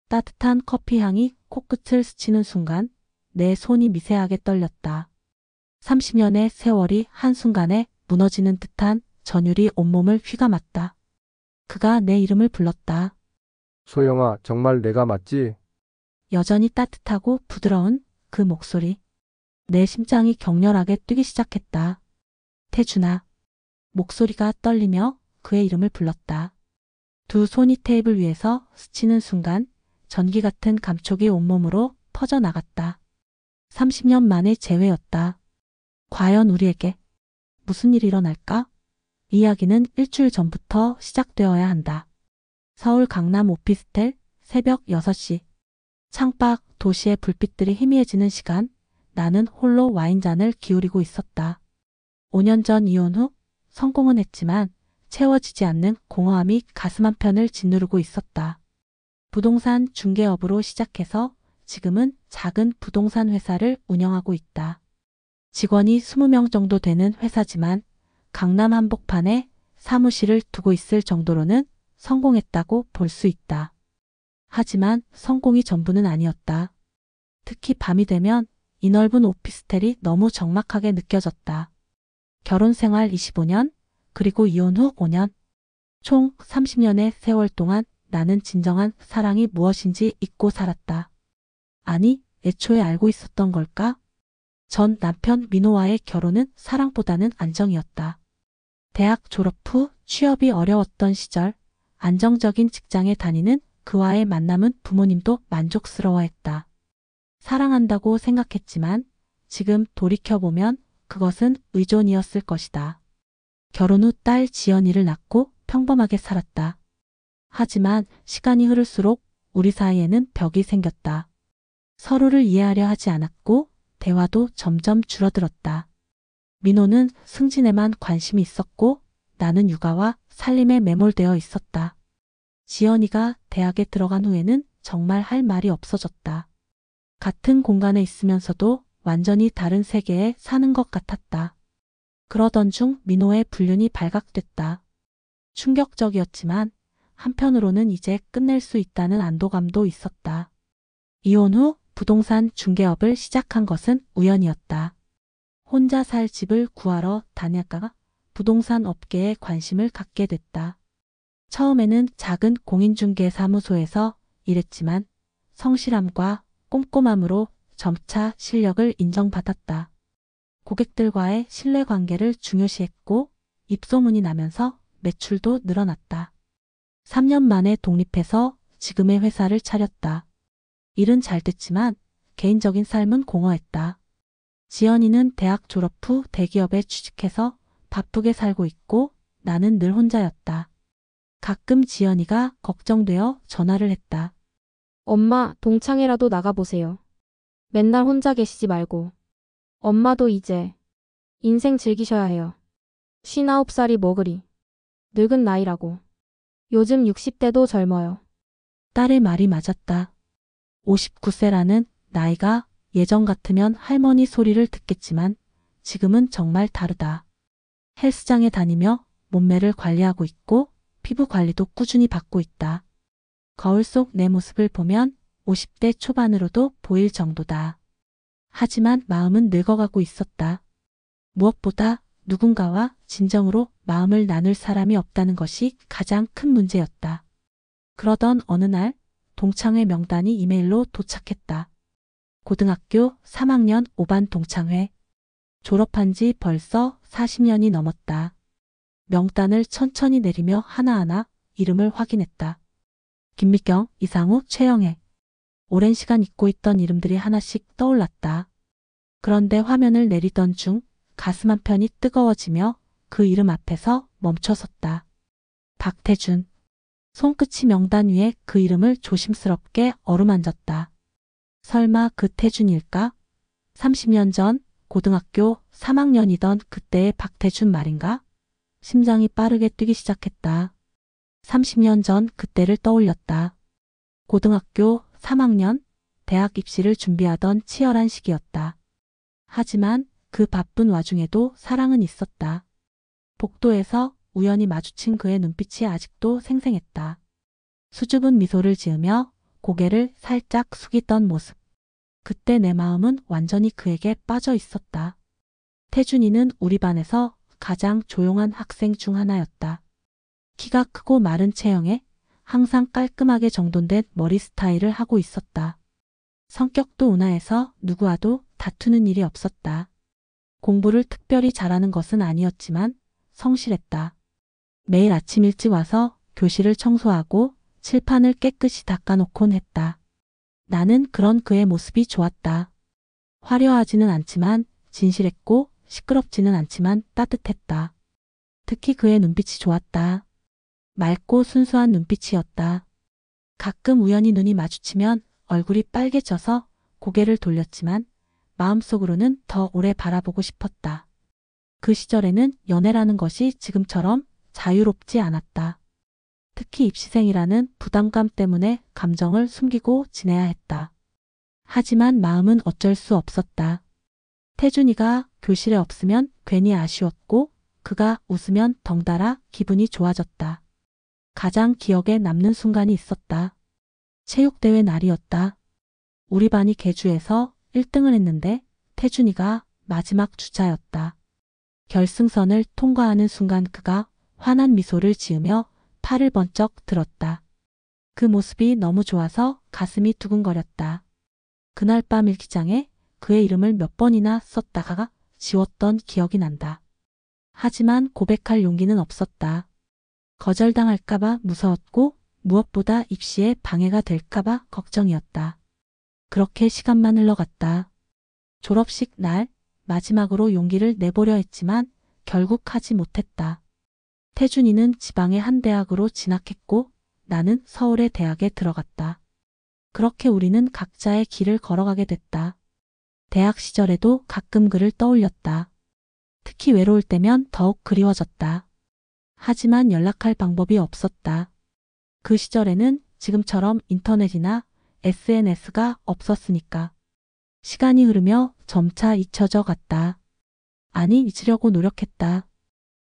따뜻한 커피 향이 코끝을 스치는 순간 내 손이 미세하게 떨렸다. 30년의 세월이 한순간에 무너지는 듯한 전율이 온몸을 휘감았다. 그가 내 이름을 불렀다. 소영아, 정말 내가 맞지? 여전히 따뜻하고 부드러운 그 목소리. 내 심장이 격렬하게 뛰기 시작했다. 태준아. 목소리가 떨리며 그의 이름을 불렀다. 두 손이 테이블 위에서 스치는 순간 전기 같은 감촉이 온몸으로 퍼져나갔다. 30년 만의 재회였다. 과연 우리에게 무슨 일이 일어날까? 이야기는 일주일 전부터 시작되어야 한다. 서울 강남 오피스텔 새벽 6시. 창밖 도시의 불빛들이 희미해지는 시간, 나는 홀로 와인잔을 기울이고 있었다. 5년 전 이혼 후 성공은 했지만 채워지지 않는 공허함이 가슴 한편을 짓누르고 있었다. 부동산 중개업으로 시작해서 지금은 작은 부동산 회사를 운영하고 있다. 직원이 20명 정도 되는 회사지만 강남 한복판에 사무실을 두고 있을 정도로는 성공했다고 볼 수 있다. 하지만 성공이 전부는 아니었다. 특히 밤이 되면 이 넓은 오피스텔이 너무 적막하게 느껴졌다. 결혼 생활 25년, 그리고 이혼 후 5년. 총 30년의 세월 동안 나는 진정한 사랑이 무엇인지 잊고 살았다. 아니, 애초에 알고 있었던 걸까? 전 남편 민호와의 결혼은 사랑보다는 안정이었다. 대학 졸업 후 취업이 어려웠던 시절, 안정적인 직장에 다니는 그와의 만남은 부모님도 만족스러워했다. 사랑한다고 생각했지만 지금 돌이켜보면 그것은 의존이었을 것이다. 결혼 후 딸 지연이를 낳고 평범하게 살았다. 하지만 시간이 흐를수록 우리 사이에는 벽이 생겼다. 서로를 이해하려 하지 않았고 대화도 점점 줄어들었다. 민호는 승진에만 관심이 있었고 나는 육아와 살림에 매몰되어 있었다. 지연이가 대학에 들어간 후에는 정말 할 말이 없어졌다. 같은 공간에 있으면서도 완전히 다른 세계에 사는 것 같았다. 그러던 중 민호의 불륜이 발각됐다. 충격적이었지만 한편으로는 이제 끝낼 수 있다는 안도감도 있었다. 이혼 후 부동산 중개업을 시작한 것은 우연이었다. 혼자 살 집을 구하러 다녔다가 부동산 업계에 관심을 갖게 됐다. 처음에는 작은 공인중개사무소에서 일했지만 성실함과 꼼꼼함으로 점차 실력을 인정받았다. 고객들과의 신뢰관계를 중요시했고 입소문이 나면서 매출도 늘어났다. 3년 만에 독립해서 지금의 회사를 차렸다. 일은 잘 됐지만 개인적인 삶은 공허했다. 지연이는 대학 졸업 후 대기업에 취직해서 바쁘게 살고 있고 나는 늘 혼자였다. 가끔 지연이가 걱정되어 전화를 했다. 엄마, 동창회라도 나가보세요. 맨날 혼자 계시지 말고. 엄마도 이제 인생 즐기셔야 해요. 59살이 뭐 그리 늙은 나이라고. 요즘 60대도 젊어요. 딸의 말이 맞았다. 59세라는 나이가 예전 같으면 할머니 소리를 듣겠지만 지금은 정말 다르다. 헬스장에 다니며 몸매를 관리하고 있고 피부 관리도 꾸준히 받고 있다. 거울 속 내 모습을 보면 50대 초반으로도 보일 정도다. 하지만 마음은 늙어가고 있었다. 무엇보다 누군가와 진정으로 마음을 나눌 사람이 없다는 것이 가장 큰 문제였다. 그러던 어느 날 동창회 명단이 이메일로 도착했다. 고등학교 3학년 5반 동창회. 졸업한 지 벌써 40년이 넘었다. 명단을 천천히 내리며 하나하나 이름을 확인했다. 김미경, 이상우, 최영애. 오랜 시간 잊고 있던 이름들이 하나씩 떠올랐다. 그런데 화면을 내리던 중 가슴 한편이 뜨거워지며 그 이름 앞에서 멈춰섰다. 박태준. 손끝이 명단 위에 그 이름을 조심스럽게 어루만졌다. 설마 그 태준일까? 30년 전 고등학교 3학년이던 그때의 박태준 말인가? 심장이 빠르게 뛰기 시작했다. 30년 전 그때를 떠올렸다. 고등학교 3학년, 대학 입시를 준비하던 치열한 시기였다. 하지만 그 바쁜 와중에도 사랑은 있었다. 복도에서 우연히 마주친 그의 눈빛이 아직도 생생했다. 수줍은 미소를 지으며 고개를 살짝 숙이던 모습. 그때 내 마음은 완전히 그에게 빠져 있었다. 태준이는 우리 반에서 가장 조용한 학생 중 하나였다. 키가 크고 마른 체형에 항상 깔끔하게 정돈된 머리 스타일을 하고 있었다. 성격도 온화해서 누구와도 다투는 일이 없었다. 공부를 특별히 잘하는 것은 아니었지만 성실했다. 매일 아침 일찍 와서 교실을 청소하고 칠판을 깨끗이 닦아놓곤 했다. 나는 그런 그의 모습이 좋았다. 화려하지는 않지만 진실했고 시끄럽지는 않지만 따뜻했다. 특히 그의 눈빛이 좋았다. 맑고 순수한 눈빛이었다. 가끔 우연히 눈이 마주치면 얼굴이 빨개져서 고개를 돌렸지만 마음속으로는 더 오래 바라보고 싶었다. 그 시절에는 연애라는 것이 지금처럼 자유롭지 않았다. 특히 입시생이라는 부담감 때문에 감정을 숨기고 지내야 했다. 하지만 마음은 어쩔 수 없었다. 태준이가 교실에 없으면 괜히 아쉬웠고 그가 웃으면 덩달아 기분이 좋아졌다. 가장 기억에 남는 순간이 있었다. 체육대회 날이었다. 우리 반이 계주에서 1등을 했는데 태준이가 마지막 주자였다. 결승선을 통과하는 순간 그가 환한 미소를 지으며 팔을 번쩍 들었다. 그 모습이 너무 좋아서 가슴이 두근거렸다. 그날 밤 일기장에 그의 이름을 몇 번이나 썼다가 지웠던 기억이 난다. 하지만 고백할 용기는 없었다. 거절당할까봐 무서웠고 무엇보다 입시에 방해가 될까봐 걱정이었다. 그렇게 시간만 흘러갔다. 졸업식 날 마지막으로 용기를 내보려 했지만 결국 하지 못했다. 태준이는 지방의 한 대학으로 진학했고 나는 서울의 대학에 들어갔다. 그렇게 우리는 각자의 길을 걸어가게 됐다. 대학 시절에도 가끔 그를 떠올렸다. 특히 외로울 때면 더욱 그리워졌다. 하지만 연락할 방법이 없었다. 그 시절에는 지금처럼 인터넷이나 SNS가 없었으니까. 시간이 흐르며 점차 잊혀져 갔다. 아니, 잊으려고 노력했다.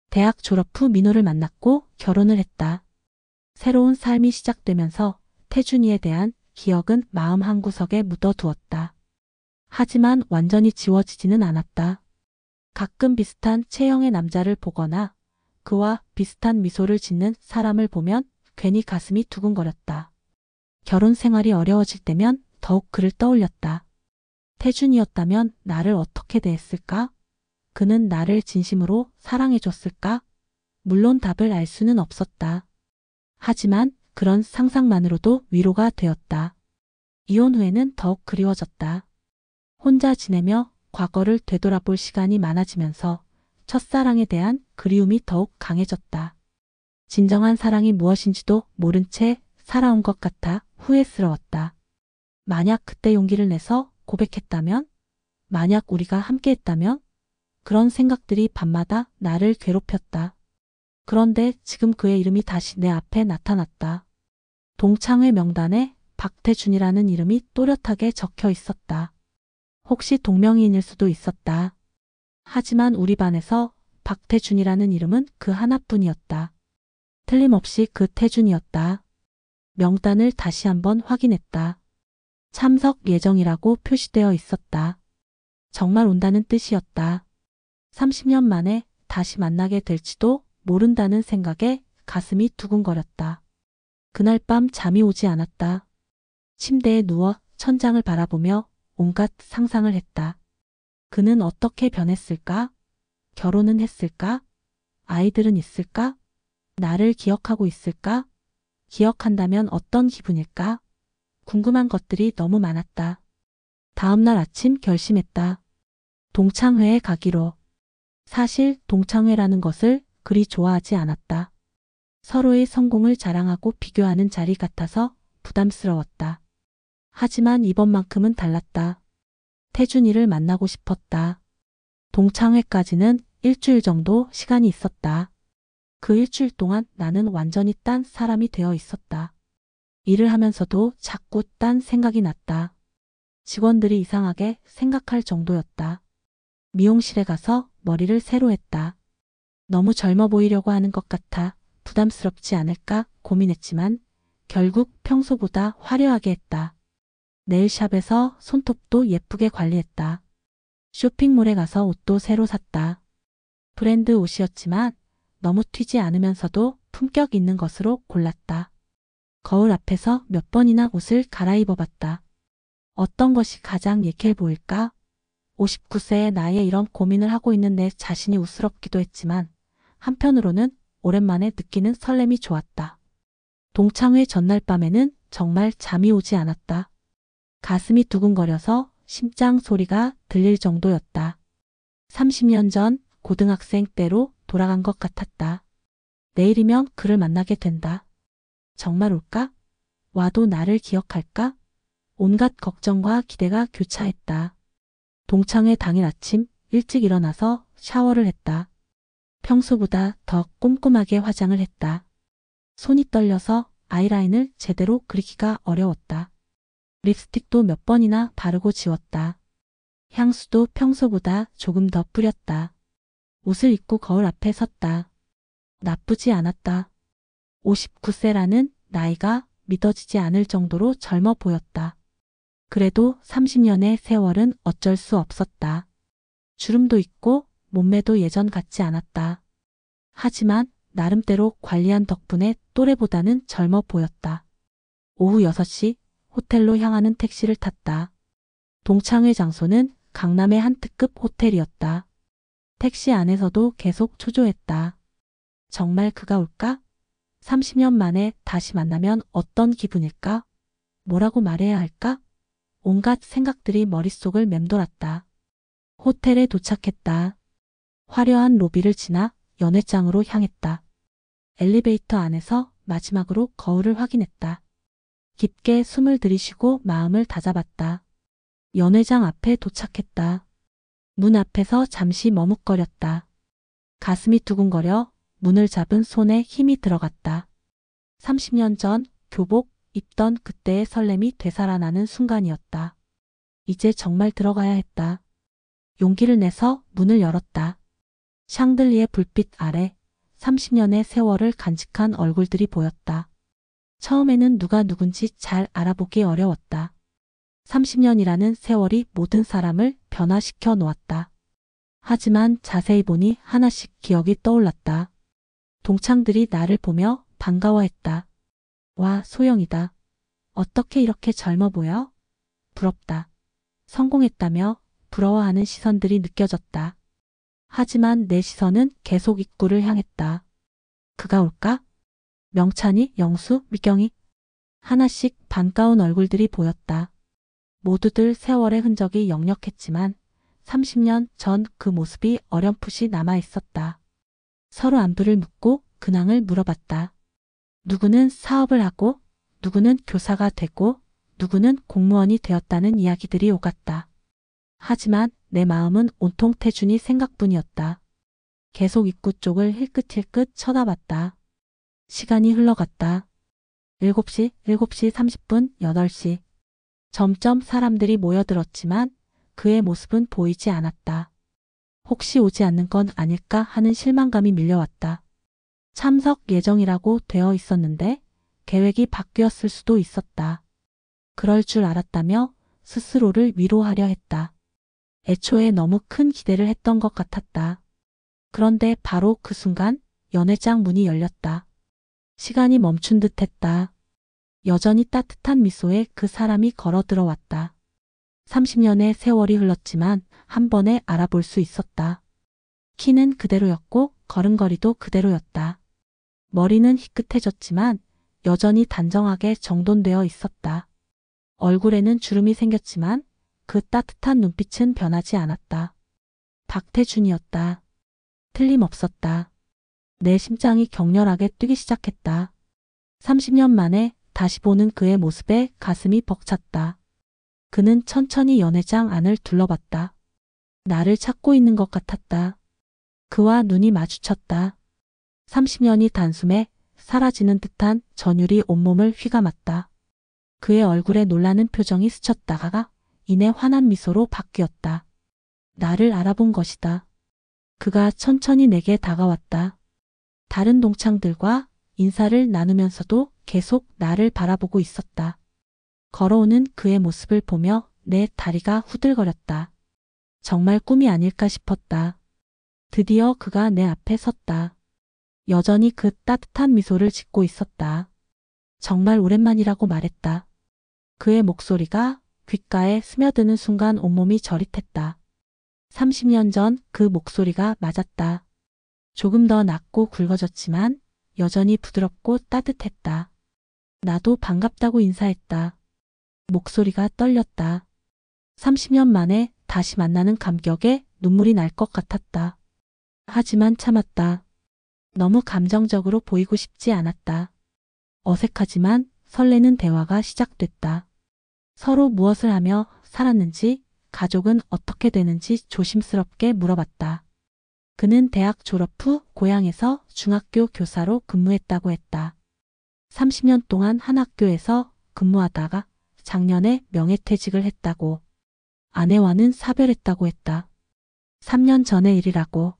대학 졸업 후 민호를 만났고 결혼을 했다. 새로운 삶이 시작되면서 태준이에 대한 기억은 마음 한구석에 묻어두었다. 하지만 완전히 지워지지는 않았다. 가끔 비슷한 체형의 남자를 보거나 그와 비슷한 미소를 짓는 사람을 보면 괜히 가슴이 두근거렸다. 결혼 생활이 어려워질 때면 더욱 그를 떠올렸다. 태준이었다면 나를 어떻게 대했을까? 그는 나를 진심으로 사랑해줬을까? 물론 답을 알 수는 없었다. 하지만 그런 상상만으로도 위로가 되었다. 이혼 후에는 더욱 그리워졌다. 혼자 지내며 과거를 되돌아볼 시간이 많아지면서 첫사랑에 대한 그리움이 더욱 강해졌다. 진정한 사랑이 무엇인지도 모른 채 살아온 것 같아 후회스러웠다. 만약 그때 용기를 내서 고백했다면? 만약 우리가 함께했다면? 그런 생각들이 밤마다 나를 괴롭혔다. 그런데 지금 그의 이름이 다시 내 앞에 나타났다. 동창회 명단에 박태준이라는 이름이 또렷하게 적혀 있었다. 혹시 동명이인일 수도 있었다. 하지만 우리 반에서 박태준이라는 이름은 그 하나뿐이었다. 틀림없이 그 태준이었다. 명단을 다시 한번 확인했다. 참석 예정이라고 표시되어 있었다. 정말 온다는 뜻이었다. 30년 만에 다시 만나게 될지도 모른다는 생각에 가슴이 두근거렸다. 그날 밤 잠이 오지 않았다. 침대에 누워 천장을 바라보며 온갖 상상을 했다. 그는 어떻게 변했을까? 결혼은 했을까? 아이들은 있을까? 나를 기억하고 있을까? 기억한다면 어떤 기분일까? 궁금한 것들이 너무 많았다. 다음 날 아침 결심했다. 동창회에 가기로. 사실 동창회라는 것을 그리 좋아하지 않았다. 서로의 성공을 자랑하고 비교하는 자리 같아서 부담스러웠다. 하지만 이번만큼은 달랐다. 태준이를 만나고 싶었다. 동창회까지는 일주일 정도 시간이 있었다. 그 일주일 동안 나는 완전히 딴 사람이 되어 있었다. 일을 하면서도 자꾸 딴 생각이 났다. 직원들이 이상하게 생각할 정도였다. 미용실에 가서 머리를 새로 했다. 너무 젊어 보이려고 하는 것 같아 부담스럽지 않을까 고민했지만 결국 평소보다 화려하게 했다. 네일샵에서 손톱도 예쁘게 관리했다. 쇼핑몰에 가서 옷도 새로 샀다. 브랜드 옷이었지만 너무 튀지 않으면서도 품격 있는 것으로 골랐다. 거울 앞에서 몇 번이나 옷을 갈아입어봤다. 어떤 것이 가장 예쾌해 보일까? 59세의 나이에 이런 고민을 하고 있는 내 자신이 우스럽기도 했지만 한편으로는 오랜만에 느끼는 설렘이 좋았다. 동창회 전날 밤에는 정말 잠이 오지 않았다. 가슴이 두근거려서 심장 소리가 들릴 정도였다. 30년 전 고등학생 때로 돌아간 것 같았다. 내일이면 그를 만나게 된다. 정말 올까? 와도 나를 기억할까? 온갖 걱정과 기대가 교차했다. 동창회 당일 아침 일찍 일어나서 샤워를 했다. 평소보다 더 꼼꼼하게 화장을 했다. 손이 떨려서 아이라인을 제대로 그리기가 어려웠다. 립스틱도 몇 번이나 바르고 지웠다. 향수도 평소보다 조금 더 뿌렸다. 옷을 입고 거울 앞에 섰다. 나쁘지 않았다. 59세라는 나이가 믿어지지 않을 정도로 젊어 보였다. 그래도 30년의 세월은 어쩔 수 없었다. 주름도 있고 몸매도 예전 같지 않았다. 하지만 나름대로 관리한 덕분에 또래보다는 젊어 보였다. 오후 6시 호텔로 향하는 택시를 탔다. 동창회 장소는 강남의 한 특급 호텔이었다. 택시 안에서도 계속 초조했다. 정말 그가 올까? 30년 만에 다시 만나면 어떤 기분일까? 뭐라고 말해야 할까? 온갖 생각들이 머릿속을 맴돌았다. 호텔에 도착했다. 화려한 로비를 지나 연회장으로 향했다. 엘리베이터 안에서 마지막으로 거울을 확인했다. 깊게 숨을 들이쉬고 마음을 다잡았다. 연회장 앞에 도착했다. 문 앞에서 잠시 머뭇거렸다. 가슴이 두근거려 문을 잡은 손에 힘이 들어갔다. 30년 전 교복 입던 그때의 설렘이 되살아나는 순간이었다. 이제 정말 들어가야 했다. 용기를 내서 문을 열었다. 샹들리에 불빛 아래 30년의 세월을 간직한 얼굴들이 보였다. 처음에는 누가 누군지 잘 알아보기 어려웠다. 30년이라는 세월이 모든 사람을 변화시켜 놓았다. 하지만 자세히 보니 하나씩 기억이 떠올랐다. 동창들이 나를 보며 반가워했다. 와, 소영이다. 어떻게 이렇게 젊어 보여? 부럽다. 성공했다며 부러워하는 시선들이 느껴졌다. 하지만 내 시선은 계속 입구를 향했다. 그가 올까? 명찬이, 영수, 미경이. 하나씩 반가운 얼굴들이 보였다. 모두들 세월의 흔적이 역력했지만 30년 전 그 모습이 어렴풋이 남아 있었다. 서로 안부를 묻고 근황을 물어봤다. 누구는 사업을 하고 누구는 교사가 되고 누구는 공무원이 되었다는 이야기들이 오갔다. 하지만 내 마음은 온통 태준이 생각뿐이었다. 계속 입구 쪽을 힐끗힐끗 쳐다봤다. 시간이 흘러갔다. 7시, 7시 30분, 8시. 점점 사람들이 모여들었지만 그의 모습은 보이지 않았다. 혹시 오지 않는 건 아닐까 하는 실망감이 밀려왔다. 참석 예정이라고 되어 있었는데 계획이 바뀌었을 수도 있었다. 그럴 줄 알았다며 스스로를 위로하려 했다. 애초에 너무 큰 기대를 했던 것 같았다. 그런데 바로 그 순간 연회장 문이 열렸다. 시간이 멈춘 듯 했다. 여전히 따뜻한 미소에 그 사람이 걸어 들어왔다. 30년의 세월이 흘렀지만 한 번에 알아볼 수 있었다. 키는 그대로였고 걸음걸이도 그대로였다. 머리는 희끗해졌지만 여전히 단정하게 정돈되어 있었다. 얼굴에는 주름이 생겼지만 그 따뜻한 눈빛은 변하지 않았다. 박태준이었다. 틀림없었다. 내 심장이 격렬하게 뛰기 시작했다. 30년 만에 다시 보는 그의 모습에 가슴이 벅찼다. 그는 천천히 연회장 안을 둘러봤다. 나를 찾고 있는 것 같았다. 그와 눈이 마주쳤다. 30년이 단숨에 사라지는 듯한 전율이 온몸을 휘감았다. 그의 얼굴에 놀라는 표정이 스쳤다가 이내 환한 미소로 바뀌었다. 나를 알아본 것이다. 그가 천천히 내게 다가왔다. 다른 동창들과 인사를 나누면서도 계속 나를 바라보고 있었다. 걸어오는 그의 모습을 보며 내 다리가 후들거렸다. 정말 꿈이 아닐까 싶었다. 드디어 그가 내 앞에 섰다. 여전히 그 따뜻한 미소를 짓고 있었다. 정말 오랜만이라고 말했다. 그의 목소리가 귓가에 스며드는 순간 온몸이 저릿했다. 30년 전 그 목소리가 맞았다. 조금 더 낮고 굵어졌지만 여전히 부드럽고 따뜻했다. 나도 반갑다고 인사했다. 목소리가 떨렸다. 30년 만에 다시 만나는 감격에 눈물이 날 것 같았다. 하지만 참았다. 너무 감정적으로 보이고 싶지 않았다. 어색하지만 설레는 대화가 시작됐다. 서로 무엇을 하며 살았는지, 가족은 어떻게 되는지 조심스럽게 물어봤다. 그는 대학 졸업 후 고향에서 중학교 교사로 근무했다고 했다. 30년 동안 한 학교에서 근무하다가 작년에 명예퇴직을 했다고. 아내와는 사별했다고 했다. 3년 전의 일이라고.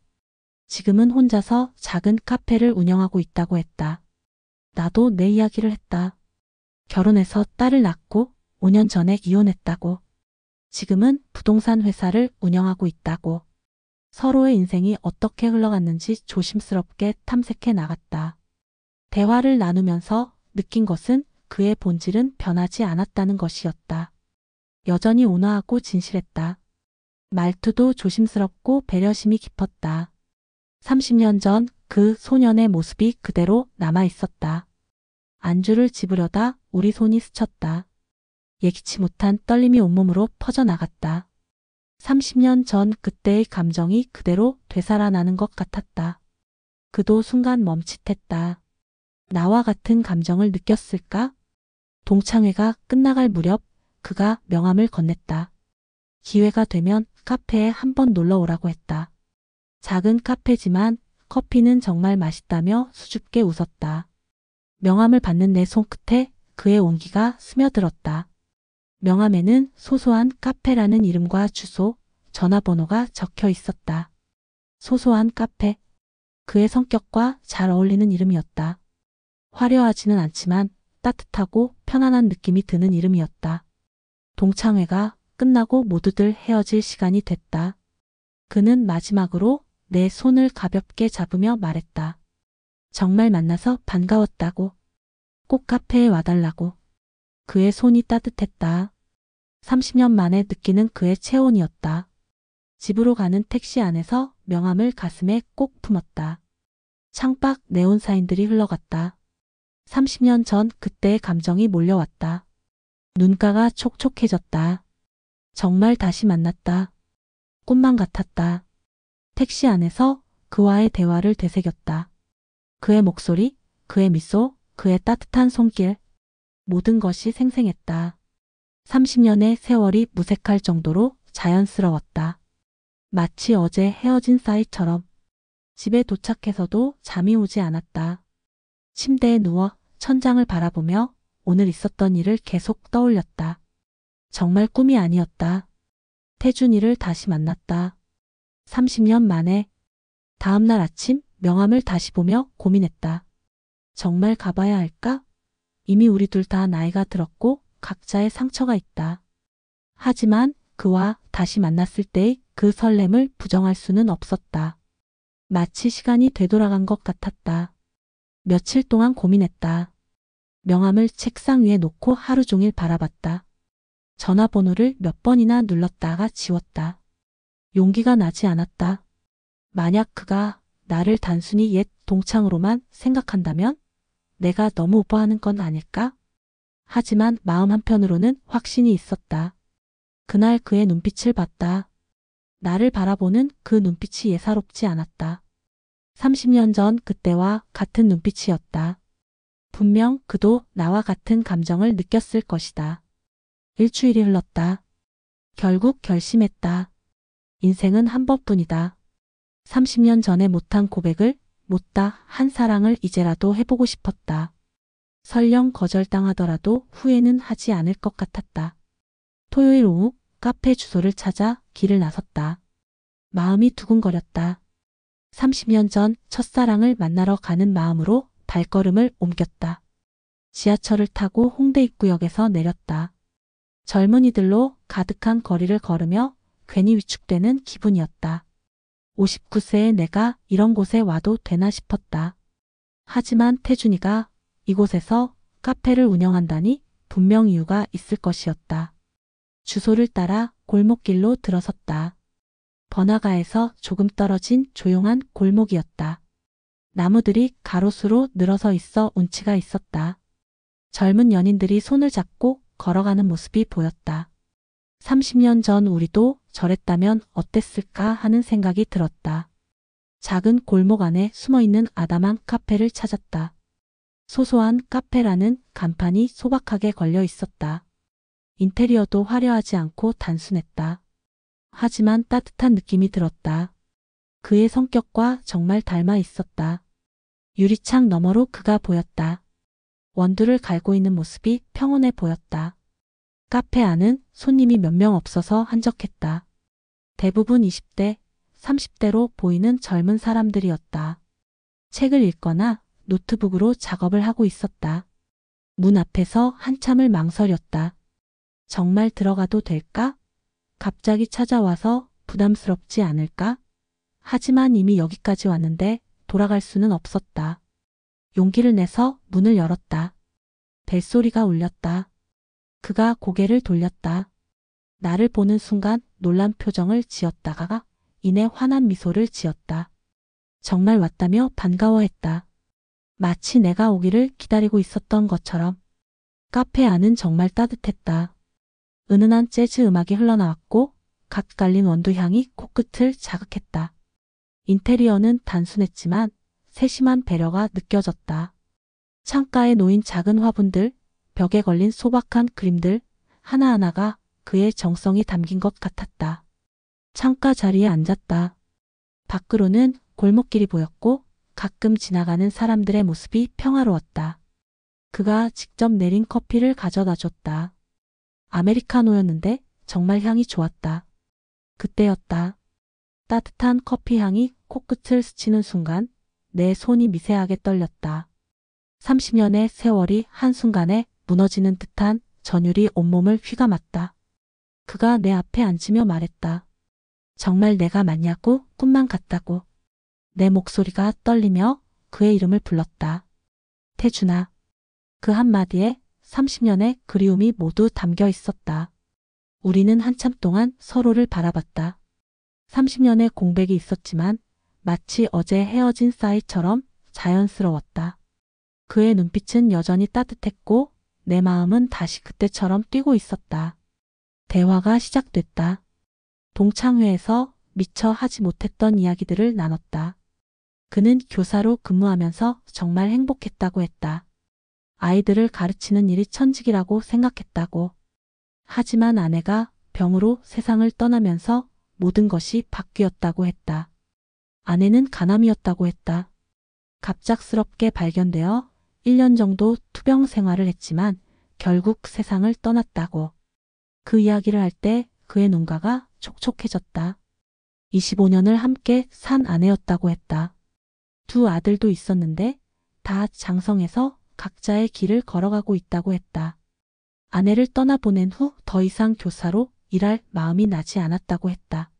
지금은 혼자서 작은 카페를 운영하고 있다고 했다. 나도 내 이야기를 했다. 결혼해서 딸을 낳고 5년 전에 이혼했다고. 지금은 부동산 회사를 운영하고 있다고. 서로의 인생이 어떻게 흘러갔는지 조심스럽게 탐색해 나갔다. 대화를 나누면서 느낀 것은 그의 본질은 변하지 않았다는 것이었다. 여전히 온화하고 진실했다. 말투도 조심스럽고 배려심이 깊었다. 30년 전 그 소년의 모습이 그대로 남아 있었다. 안주를 집으려다 우리 손이 스쳤다. 예기치 못한 떨림이 온몸으로 퍼져나갔다. 30년 전 그때의 감정이 그대로 되살아나는 것 같았다. 그도 순간 멈칫했다. 나와 같은 감정을 느꼈을까? 동창회가 끝나갈 무렵 그가 명함을 건넸다. 기회가 되면 카페에 한번 놀러 오라고 했다. 작은 카페지만 커피는 정말 맛있다며 수줍게 웃었다. 명함을 받는 내 손끝에 그의 온기가 스며들었다. 명함에는 소소한 카페라는 이름과 주소, 전화번호가 적혀 있었다. 소소한 카페. 그의 성격과 잘 어울리는 이름이었다. 화려하지는 않지만 따뜻하고 편안한 느낌이 드는 이름이었다. 동창회가 끝나고 모두들 헤어질 시간이 됐다. 그는 마지막으로 내 손을 가볍게 잡으며 말했다. 정말 만나서 반가웠다고. 꼭 카페에 와달라고. 그의 손이 따뜻했다. 30년 만에 느끼는 그의 체온이었다. 집으로 가는 택시 안에서 명함을 가슴에 꼭 품었다. 창밖 네온 사인들이 흘러갔다. 30년 전 그때의 감정이 몰려왔다. 눈가가 촉촉해졌다. 정말 다시 만났다. 꿈만 같았다. 택시 안에서 그와의 대화를 되새겼다. 그의 목소리, 그의 미소, 그의 따뜻한 손길. 모든 것이 생생했다. 30년의 세월이 무색할 정도로 자연스러웠다. 마치 어제 헤어진 사이처럼. 집에 도착해서도 잠이 오지 않았다. 침대에 누워 천장을 바라보며 오늘 있었던 일을 계속 떠올렸다. 정말 꿈이 아니었다. 태준이를 다시 만났다. 30년 만에. 다음 날 아침 명함을 다시 보며 고민했다. 정말 가봐야 할까? 이미 우리 둘 다 나이가 들었고 각자의 상처가 있다. 하지만 그와 다시 만났을 때의 그 설렘을 부정할 수는 없었다. 마치 시간이 되돌아간 것 같았다. 며칠 동안 고민했다. 명함을 책상 위에 놓고 하루 종일 바라봤다. 전화번호를 몇 번이나 눌렀다가 지웠다. 용기가 나지 않았다. 만약 그가 나를 단순히 옛 동창으로만 생각한다면 내가 너무 오버하는 건 아닐까? 하지만 마음 한편으로는 확신이 있었다. 그날 그의 눈빛을 봤다. 나를 바라보는 그 눈빛이 예사롭지 않았다. 30년 전 그때와 같은 눈빛이었다. 분명 그도 나와 같은 감정을 느꼈을 것이다. 일주일이 흘렀다. 결국 결심했다. 인생은 한 번뿐이다. 30년 전에 못한 고백을, 못다 한 사랑을 이제라도 해보고 싶었다. 설령 거절당하더라도 후회는 하지 않을 것 같았다. 토요일 오후 카페 주소를 찾아 길을 나섰다. 마음이 두근거렸다. 30년 전 첫사랑을 만나러 가는 마음으로 발걸음을 옮겼다. 지하철을 타고 홍대 입구역에서 내렸다. 젊은이들로 가득한 거리를 걸으며 괜히 위축되는 기분이었다. 59세의 내가 이런 곳에 와도 되나 싶었다. 하지만 태준이가 이곳에서 카페를 운영한다니 분명 이유가 있을 것이었다. 주소를 따라 골목길로 들어섰다. 번화가에서 조금 떨어진 조용한 골목이었다. 나무들이 가로수로 늘어서 있어 운치가 있었다. 젊은 연인들이 손을 잡고 걸어가는 모습이 보였다. 30년 전 우리도 저랬다면 어땠을까 하는 생각이 들었다. 작은 골목 안에 숨어있는 아담한 카페를 찾았다. 소소한 카페라는 간판이 소박하게 걸려 있었다. 인테리어도 화려하지 않고 단순했다. 하지만 따뜻한 느낌이 들었다. 그의 성격과 정말 닮아 있었다. 유리창 너머로 그가 보였다. 원두를 갈고 있는 모습이 평온해 보였다. 카페 안은 손님이 몇 명 없어서 한적했다. 대부분 20대, 30대로 보이는 젊은 사람들이었다. 책을 읽거나 노트북으로 작업을 하고 있었다. 문 앞에서 한참을 망설였다. 정말 들어가도 될까? 갑자기 찾아와서 부담스럽지 않을까? 하지만 이미 여기까지 왔는데 돌아갈 수는 없었다. 용기를 내서 문을 열었다. 벨소리가 울렸다. 그가 고개를 돌렸다. 나를 보는 순간 놀란 표정을 지었다가 이내 환한 미소를 지었다. 정말 왔다며 반가워했다. 마치 내가 오기를 기다리고 있었던 것처럼. 카페 안은 정말 따뜻했다. 은은한 재즈 음악이 흘러나왔고 각 갈린 원두 향이 코끝을 자극했다. 인테리어는 단순했지만 세심한 배려가 느껴졌다. 창가에 놓인 작은 화분들, 벽에 걸린 소박한 그림들 하나하나가 그의 정성이 담긴 것 같았다. 창가 자리에 앉았다. 밖으로는 골목길이 보였고 가끔 지나가는 사람들의 모습이 평화로웠다. 그가 직접 내린 커피를 가져다 줬다. 아메리카노였는데 정말 향이 좋았다. 그때였다. 따뜻한 커피 향이 코끝을 스치는 순간 내 손이 미세하게 떨렸다. 30년의 세월이 한순간에 무너지는 듯한 전율이 온몸을 휘감았다. 그가 내 앞에 앉으며 말했다. 정말 내가 맞냐고 꿈만 같다고. 내 목소리가 떨리며 그의 이름을 불렀다. 태준아. 그 한마디에 30년의 그리움이 모두 담겨 있었다. 우리는 한참 동안 서로를 바라봤다. 30년의 공백이 있었지만 마치 어제 헤어진 사이처럼 자연스러웠다. 그의 눈빛은 여전히 따뜻했고 내 마음은 다시 그때처럼 뛰고 있었다. 대화가 시작됐다. 동창회에서 미처 하지 못했던 이야기들을 나눴다. 그는 교사로 근무하면서 정말 행복했다고 했다. 아이들을 가르치는 일이 천직이라고 생각했다고. 하지만 아내가 병으로 세상을 떠나면서 모든 것이 바뀌었다고 했다. 아내는 간암이었다고 했다. 갑작스럽게 발견되어 1년 정도 투병 생활을 했지만 결국 세상을 떠났다고. 그 이야기를 할 때 그의 눈가가 촉촉해졌다. 25년을 함께 산 아내였다고 했다. 두 아들도 있었는데 다 장성해서 각자의 길을 걸어가고 있다고 했다. 아내를 떠나보낸 후 더 이상 교사로 일할 마음이 나지 않았다고 했다.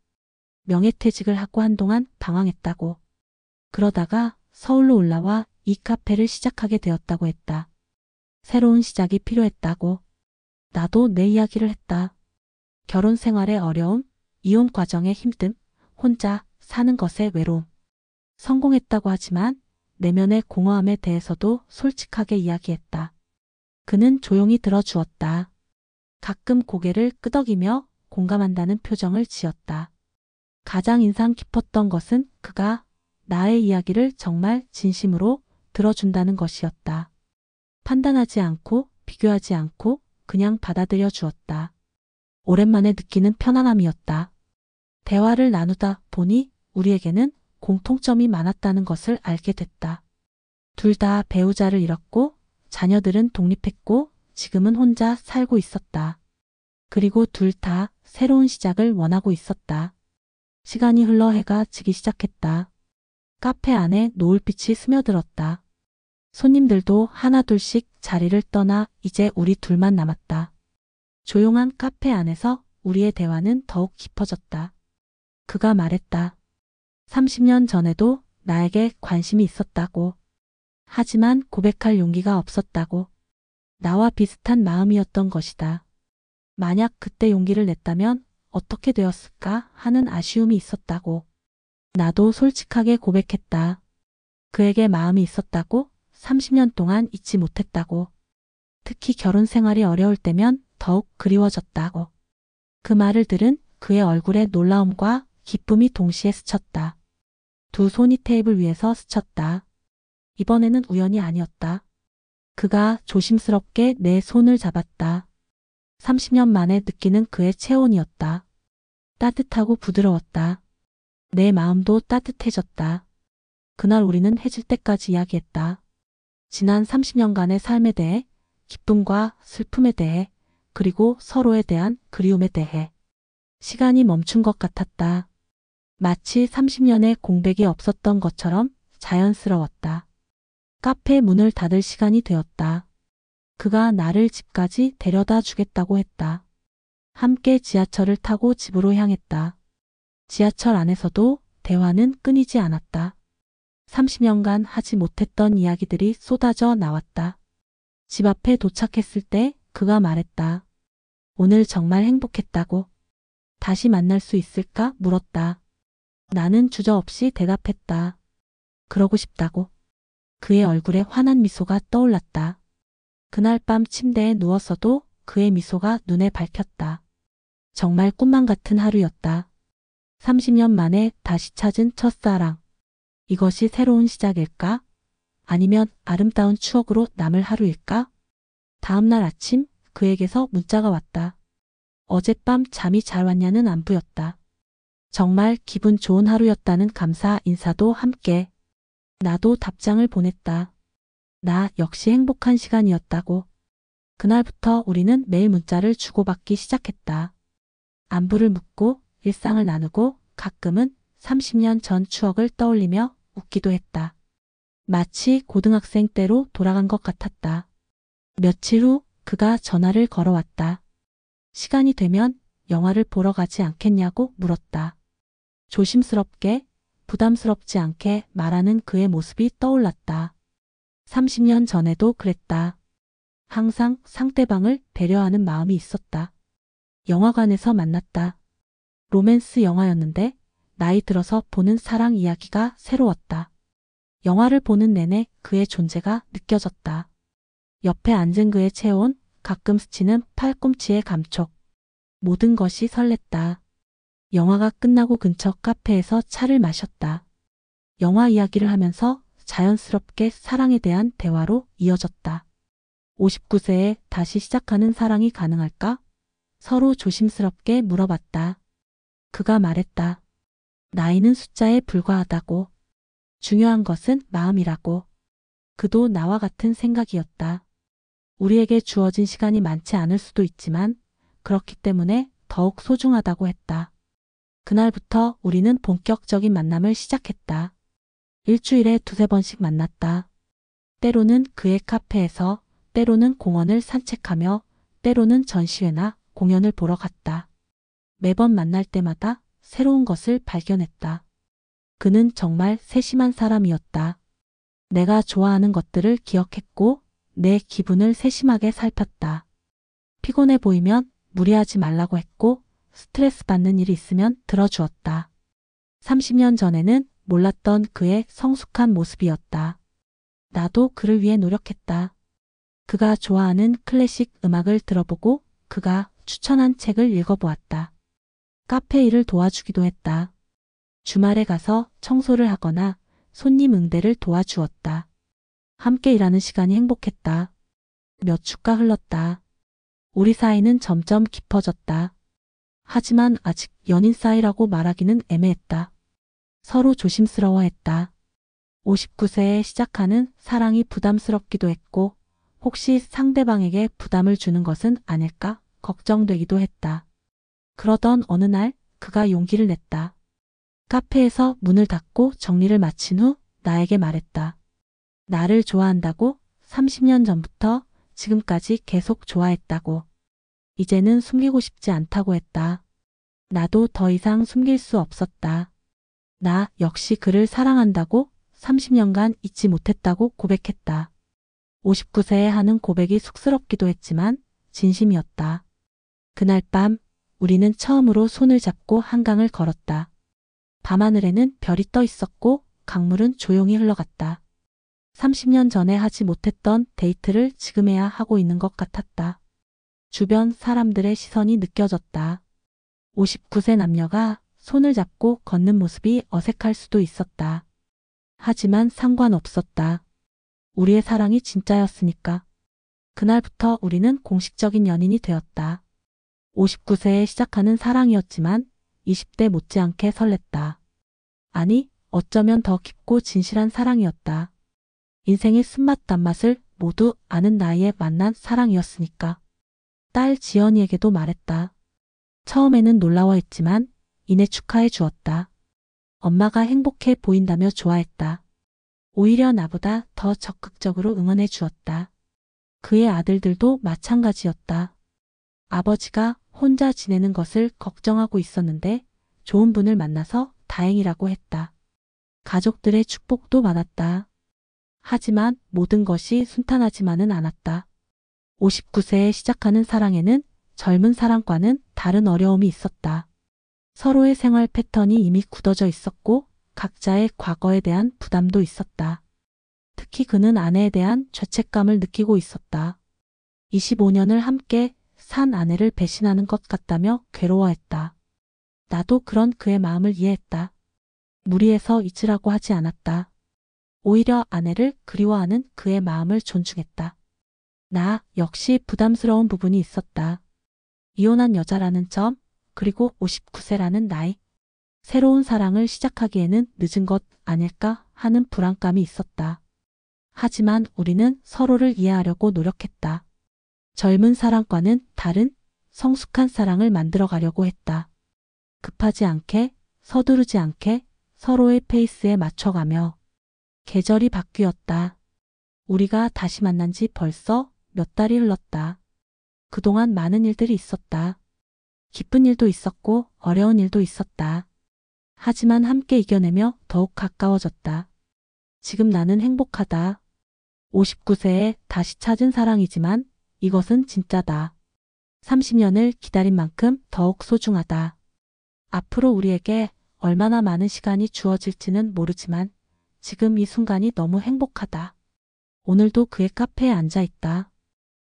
명예퇴직을 하고 한동안 방황했다고. 그러다가 서울로 올라와 이 카페를 시작하게 되었다고 했다. 새로운 시작이 필요했다고. 나도 내 이야기를 했다. 결혼 생활의 어려움, 이혼 과정의 힘듦, 혼자 사는 것의 외로움. 성공했다고 하지만 내면의 공허함에 대해서도 솔직하게 이야기했다. 그는 조용히 들어주었다. 가끔 고개를 끄덕이며 공감한다는 표정을 지었다. 가장 인상 깊었던 것은 그가 나의 이야기를 정말 진심으로 들어준다는 것이었다. 판단하지 않고 비교하지 않고 그냥 받아들여 주었다. 오랜만에 느끼는 편안함이었다. 대화를 나누다 보니 우리에게는 공통점이 많았다는 것을 알게 됐다. 둘 다 배우자를 잃었고 자녀들은 독립했고 지금은 혼자 살고 있었다. 그리고 둘 다 새로운 시작을 원하고 있었다. 시간이 흘러 해가 지기 시작했다. 카페 안에 노을빛이 스며들었다. 손님들도 하나둘씩 자리를 떠나 이제 우리 둘만 남았다. 조용한 카페 안에서 우리의 대화는 더욱 깊어졌다. 그가 말했다. 30년 전에도 나에게 관심이 있었다고. 하지만 고백할 용기가 없었다고. 나와 비슷한 마음이었던 것이다. 만약 그때 용기를 냈다면 어떻게 되었을까 하는 아쉬움이 있었다고. 나도 솔직하게 고백했다. 그에게 마음이 있었다고, 30년 동안 잊지 못했다고. 특히 결혼 생활이 어려울 때면 더욱 그리워졌다고. 그 말을 들은 그의 얼굴에 놀라움과 기쁨이 동시에 스쳤다. 두 손이 테이블 위에서 스쳤다. 이번에는 우연이 아니었다. 그가 조심스럽게 내 손을 잡았다. 30년 만에 느끼는 그의 체온이었다. 따뜻하고 부드러웠다. 내 마음도 따뜻해졌다. 그날 우리는 해질 때까지 이야기했다. 지난 30년간의 삶에 대해, 기쁨과 슬픔에 대해, 그리고 서로에 대한 그리움에 대해. 시간이 멈춘 것 같았다. 마치 30년의 공백이 없었던 것처럼 자연스러웠다. 카페 문을 닫을 시간이 되었다. 그가 나를 집까지 데려다 주겠다고 했다. 함께 지하철을 타고 집으로 향했다. 지하철 안에서도 대화는 끊이지 않았다. 30년간 하지 못했던 이야기들이 쏟아져 나왔다. 집 앞에 도착했을 때 그가 말했다. 오늘 정말 행복했다고. 다시 만날 수 있을까? 물었다. 나는 주저없이 대답했다. 그러고 싶다고. 그의 얼굴에 환한 미소가 떠올랐다. 그날 밤 침대에 누웠어도 그의 미소가 눈에 밝혔다. 정말 꿈만 같은 하루였다. 30년 만에 다시 찾은 첫사랑. 이것이 새로운 시작일까? 아니면 아름다운 추억으로 남을 하루일까? 다음 날 아침 그에게서 문자가 왔다. 어젯밤 잠이 잘 왔냐는 안부였다. 정말 기분 좋은 하루였다는 감사 인사도 함께. 나도 답장을 보냈다. 나 역시 행복한 시간이었다고. 그날부터 우리는 매일 문자를 주고받기 시작했다. 안부를 묻고 일상을 나누고 가끔은 30년 전 추억을 떠올리며 웃기도 했다. 마치 고등학생 때로 돌아간 것 같았다. 며칠 후 그가 전화를 걸어왔다. 시간이 되면 영화를 보러 가지 않겠냐고 물었다. 조심스럽게, 부담스럽지 않게 말하는 그의 모습이 떠올랐다. 30년 전에도 그랬다. 항상 상대방을 배려하는 마음이 있었다. 영화관에서 만났다. 로맨스 영화였는데 나이 들어서 보는 사랑 이야기가 새로웠다. 영화를 보는 내내 그의 존재가 느껴졌다. 옆에 앉은 그의 체온, 가끔 스치는 팔꿈치의 감촉. 모든 것이 설렜다. 영화가 끝나고 근처 카페에서 차를 마셨다. 영화 이야기를 하면서 자연스럽게 사랑에 대한 대화로 이어졌다. 59세에 다시 시작하는 사랑이 가능할까? 서로 조심스럽게 물어봤다. 그가 말했다. 나이는 숫자에 불과하다고. 중요한 것은 마음이라고. 그도 나와 같은 생각이었다. 우리에게 주어진 시간이 많지 않을 수도 있지만 그렇기 때문에 더욱 소중하다고 했다. 그날부터 우리는 본격적인 만남을 시작했다. 일주일에 두세 번씩 만났다. 때로는 그의 카페에서, 때로는 공원을 산책하며, 때로는 전시회나 공연을 보러 갔다. 매번 만날 때마다 새로운 것을 발견했다. 그는 정말 세심한 사람이었다. 내가 좋아하는 것들을 기억했고 내 기분을 세심하게 살폈다. 피곤해 보이면 무리하지 말라고 했고 스트레스 받는 일이 있으면 들어주었다. 30년 전에는 몰랐던 그의 성숙한 모습이었다. 나도 그를 위해 노력했다. 그가 좋아하는 클래식 음악을 들어보고 그가 추천한 책을 읽어보았다. 카페 일을 도와주기도 했다. 주말에 가서 청소를 하거나 손님 응대를 도와주었다. 함께 일하는 시간이 행복했다. 몇 주가 흘렀다. 우리 사이는 점점 깊어졌다. 하지만 아직 연인 사이라고 말하기는 애매했다. 서로 조심스러워했다. 59세에 시작하는 사랑이 부담스럽기도 했고 혹시 상대방에게 부담을 주는 것은 아닐까 걱정되기도 했다. 그러던 어느 날 그가 용기를 냈다. 카페에서 문을 닫고 정리를 마친 후 나에게 말했다. 나를 좋아한다고 30년 전부터 지금까지 계속 좋아했다고. 이제는 숨기고 싶지 않다고 했다. 나도 더 이상 숨길 수 없었다. 나 역시 그를 사랑한다고 30년간 잊지 못했다고 고백했다. 59세에 하는 고백이 쑥스럽기도 했지만 진심이었다. 그날 밤 우리는 처음으로 손을 잡고 한강을 걸었다. 밤하늘에는 별이 떠 있었고 강물은 조용히 흘러갔다. 30년 전에 하지 못했던 데이트를 지금해야 하고 있는 것 같았다. 주변 사람들의 시선이 느껴졌다. 59세 남녀가 손을 잡고 걷는 모습이 어색할 수도 있었다. 하지만 상관없었다. 우리의 사랑이 진짜였으니까. 그날부터 우리는 공식적인 연인이 되었다. 59세에 시작하는 사랑이었지만 20대 못지않게 설렜다. 아니, 어쩌면 더 깊고 진실한 사랑이었다. 인생의 쓴맛 단맛을 모두 아는 나이에 만난 사랑이었으니까. 딸 지연이에게도 말했다. 처음에는 놀라워했지만 이내 축하해 주었다. 엄마가 행복해 보인다며 좋아했다. 오히려 나보다 더 적극적으로 응원해 주었다. 그의 아들들도 마찬가지였다. 아버지가 혼자 지내는 것을 걱정하고 있었는데 좋은 분을 만나서 다행이라고 했다. 가족들의 축복도 받았다. 하지만 모든 것이 순탄하지만은 않았다. 59세에 시작하는 사랑에는 젊은 사랑과는 다른 어려움이 있었다. 서로의 생활 패턴이 이미 굳어져 있었고 각자의 과거에 대한 부담도 있었다. 특히 그는 아내에 대한 죄책감을 느끼고 있었다. 25년을 함께 산 아내를 배신하는 것 같다며 괴로워했다. 나도 그런 그의 마음을 이해했다. 무리해서 잊으라고 하지 않았다. 오히려 아내를 그리워하는 그의 마음을 존중했다. 나 역시 부담스러운 부분이 있었다. 이혼한 여자라는 점, 그리고 59세라는 나이. 새로운 사랑을 시작하기에는 늦은 것 아닐까 하는 불안감이 있었다. 하지만 우리는 서로를 이해하려고 노력했다. 젊은 사랑과는 다른 성숙한 사랑을 만들어가려고 했다. 급하지 않게, 서두르지 않게 서로의 페이스에 맞춰가며. 계절이 바뀌었다. 우리가 다시 만난 지 벌써 몇 달이 흘렀다. 그동안 많은 일들이 있었다. 기쁜 일도 있었고 어려운 일도 있었다. 하지만 함께 이겨내며 더욱 가까워졌다. 지금 나는 행복하다. 59세에 다시 찾은 사랑이지만 이것은 진짜다. 30년을 기다린 만큼 더욱 소중하다. 앞으로 우리에게 얼마나 많은 시간이 주어질지는 모르지만 지금 이 순간이 너무 행복하다. 오늘도 그의 카페에 앉아 있다.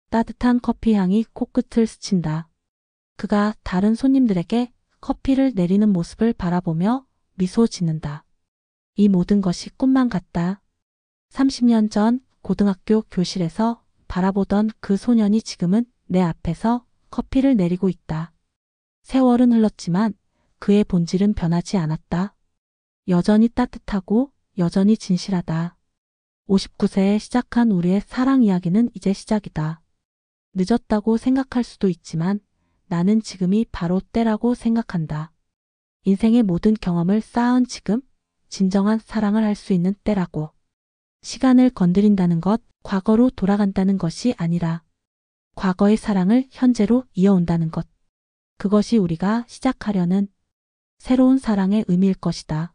따뜻한 커피 향이 코끝을 스친다. 그가 다른 손님들에게 커피를 내리는 모습을 바라보며 미소 짓는다. 이 모든 것이 꿈만 같다. 30년 전 고등학교 교실에서 바라보던 그 소년이 지금은 내 앞에서 커피를 내리고 있다. 세월은 흘렀지만 그의 본질은 변하지 않았다. 여전히 따뜻하고 여전히 진실하다. 59세에 시작한 우리의 사랑 이야기는 이제 시작이다. 늦었다고 생각할 수도 있지만 나는 지금이 바로 때라고 생각한다. 인생의 모든 경험을 쌓은 지금, 진정한 사랑을 할 수 있는 때라고. 시간을 건드린다는 것, 과거로 돌아간다는 것이 아니라 과거의 사랑을 현재로 이어온다는 것. 그것이 우리가 시작하려는 새로운 사랑의 의미일 것이다.